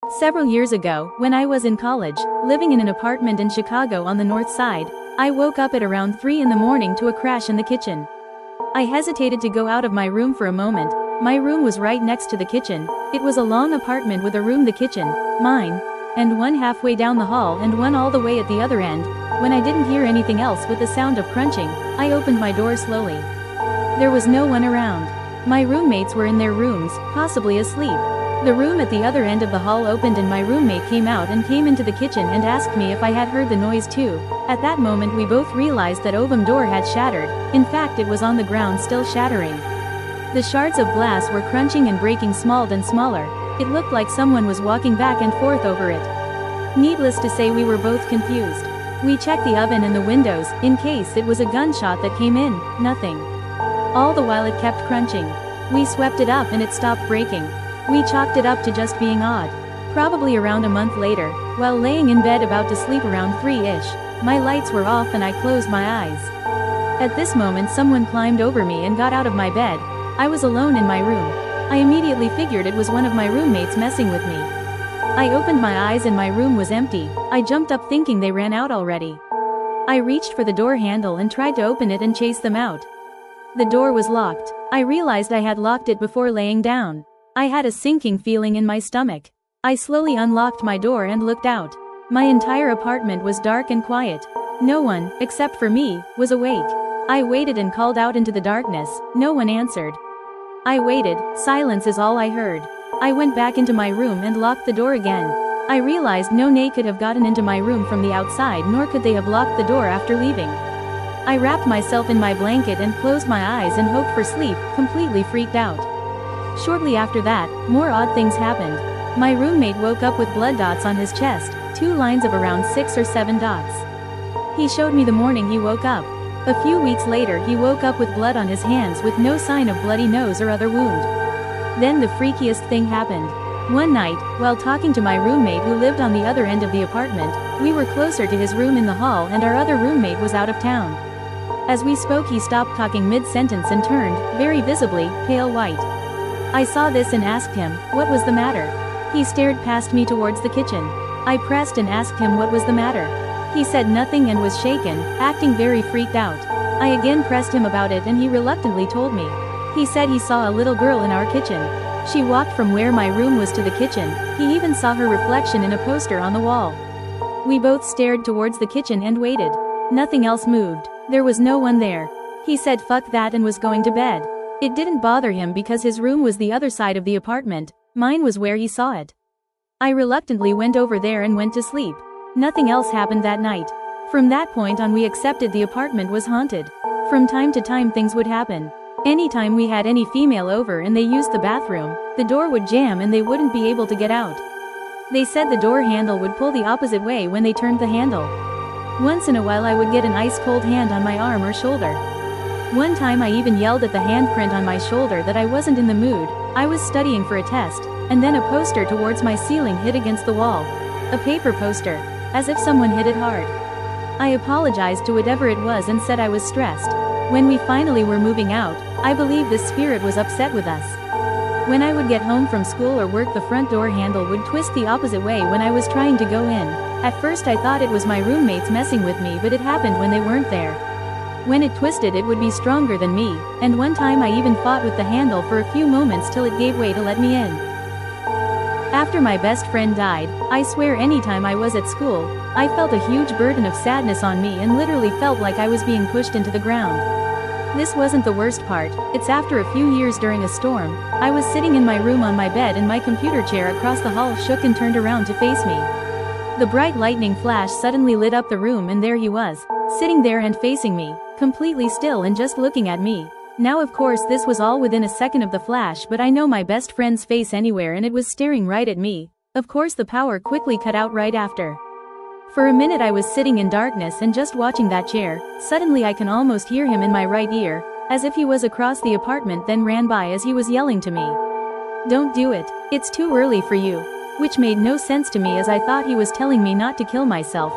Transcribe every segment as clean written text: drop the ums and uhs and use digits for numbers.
Several years ago, when I was in college, living in an apartment in Chicago on the north side, I woke up at around 3 in the morning to a crash in the kitchen. I hesitated to go out of my room for a moment. My room was right next to the kitchen. It was a long apartment with a room, the kitchen, mine, and one halfway down the hall and one all the way at the other end. When I didn't hear anything else but the sound of crunching, I opened my door slowly. There was no one around. My roommates were in their rooms, possibly asleep. The room at the other end of the hall opened and my roommate came out and came into the kitchen and asked me if I had heard the noise too. At that moment we both realized that ovum door had shattered. In fact, it was on the ground, still shattering. The shards of glass were crunching and breaking smaller and smaller. It looked like someone was walking back and forth over it. Needless to say, we were both confused. We checked the oven and the windows, in case it was a gunshot that came in. Nothing. All the while it kept crunching. We swept it up and it stopped breaking. We chalked it up to just being odd. Probably around a month later, while laying in bed about to sleep around 3-ish, my lights were off and I closed my eyes. At this moment someone climbed over me and got out of my bed. I was alone in my room. I immediately figured it was one of my roommates messing with me. I opened my eyes and my room was empty. I jumped up thinking they ran out already. I reached for the door handle and tried to open it and chase them out. The door was locked. I realized I had locked it before laying down. I had a sinking feeling in my stomach. I slowly unlocked my door and looked out. My entire apartment was dark and quiet. No one, except for me, was awake. I waited and called out into the darkness. No one answered. I waited. Silence is all I heard. I went back into my room and locked the door again. I realized no one could have gotten into my room from the outside, nor could they have locked the door after leaving. I wrapped myself in my blanket and closed my eyes and hoped for sleep, completely freaked out. Shortly after that, more odd things happened. My roommate woke up with blood dots on his chest, 2 lines of around 6 or 7 dots. He showed me the morning he woke up. A few weeks later he woke up with blood on his hands with no sign of bloody nose or other wound. Then the freakiest thing happened. One night, while talking to my roommate who lived on the other end of the apartment, we were closer to his room in the hall and our other roommate was out of town. As we spoke he stopped talking mid-sentence and turned, very visibly, pale white. I saw this and asked him, what was the matter? He stared past me towards the kitchen. I pressed and asked him what was the matter. He said nothing and was shaken, acting very freaked out. I again pressed him about it and he reluctantly told me. He said he saw a little girl in our kitchen. She walked from where my room was to the kitchen. He even saw her reflection in a poster on the wall. We both stared towards the kitchen and waited. Nothing else moved. There was no one there. He said fuck that and was going to bed. It didn't bother him because his room was the other side of the apartment. Mine was where he saw it. I reluctantly went over there and went to sleep. Nothing else happened that night. From that point on we accepted the apartment was haunted. From time to time things would happen. Anytime we had any female over and they used the bathroom, the door would jam and they wouldn't be able to get out. They said the door handle would pull the opposite way when they turned the handle. Once in a while I would get an ice cold hand on my arm or shoulder. One time I even yelled at the handprint on my shoulder that I wasn't in the mood. I was studying for a test, and then a poster towards my ceiling hit against the wall. A paper poster. As if someone hit it hard. I apologized to whatever it was and said I was stressed. When we finally were moving out, I believe the spirit was upset with us. When I would get home from school or work, the front door handle would twist the opposite way when I was trying to go in. At first I thought it was my roommates messing with me, but it happened when they weren't there. When it twisted it would be stronger than me, and one time I even fought with the handle for a few moments till it gave way to let me in. After my best friend died, I swear anytime I was at school, I felt a huge burden of sadness on me and literally felt like I was being pushed into the ground. This wasn't the worst part. It's after a few years during a storm, I was sitting in my room on my bed and my computer chair across the hall shook and turned around to face me. The bright lightning flash suddenly lit up the room and there he was, sitting there and facing me, completely still and just looking at me. Now of course this was all within a second of the flash, but I know my best friend's face anywhere and it was staring right at me. Of course the power quickly cut out right after. For a minute I was sitting in darkness and just watching that chair. Suddenly I can almost hear him in my right ear, as if he was across the apartment, then ran by as he was yelling to me. Don't do it. It's too early for you. Which made no sense to me as I thought he was telling me not to kill myself.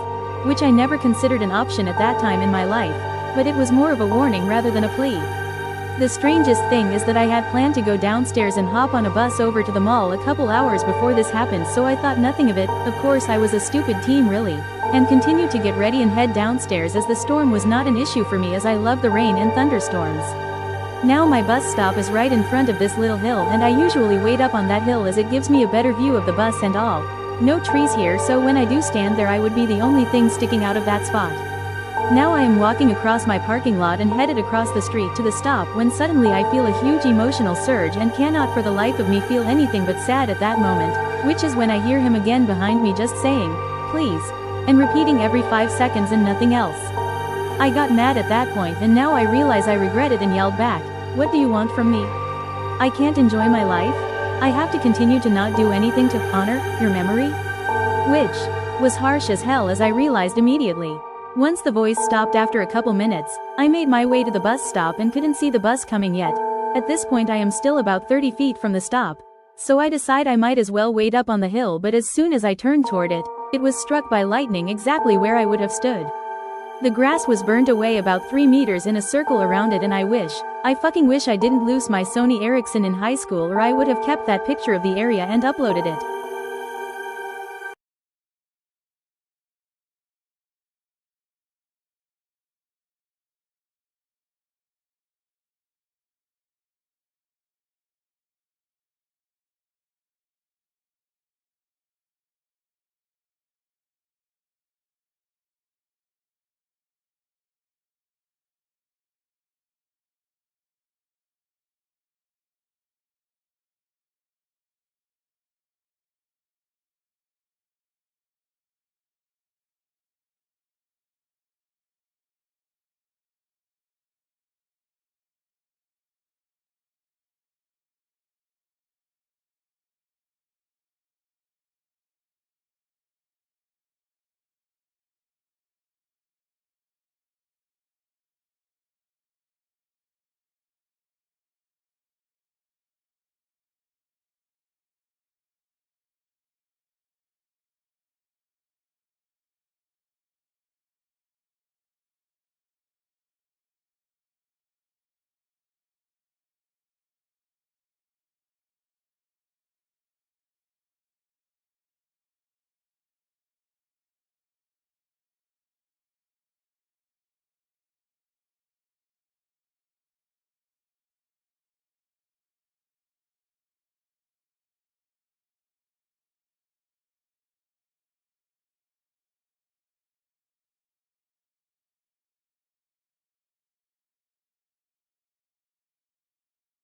Which I never considered an option at that time in my life, but it was more of a warning rather than a plea. The strangest thing is that I had planned to go downstairs and hop on a bus over to the mall a couple hours before this happened, so I thought nothing of it. Of course I was a stupid teen really, and continued to get ready and head downstairs as the storm was not an issue for me as I love the rain and thunderstorms. Now my bus stop is right in front of this little hill and I usually wait up on that hill as it gives me a better view of the bus and all. No trees here, so when I do stand there I would be the only thing sticking out of that spot. Now I am walking across my parking lot and headed across the street to the stop when suddenly I feel a huge emotional surge and cannot for the life of me feel anything but sad at that moment, which is when I hear him again behind me just saying, "Please," and repeating every 5 seconds and nothing else. I got mad at that point and now I realize I regret it and yelled back, "What do you want from me? I can't enjoy my life? I have to continue to not do anything to honor your memory?" Which was harsh as hell as I realized immediately. Once the voice stopped after a couple minutes, I made my way to the bus stop and couldn't see the bus coming yet. At this point I am still about 30 feet from the stop, so I decide I might as well wait up on the hill, but as soon as I turned toward it, it was struck by lightning exactly where I would have stood. The grass was burnt away about 3 meters in a circle around it and I fucking wish I didn't lose my Sony Ericsson in high school or I would have kept that picture of the area and uploaded it.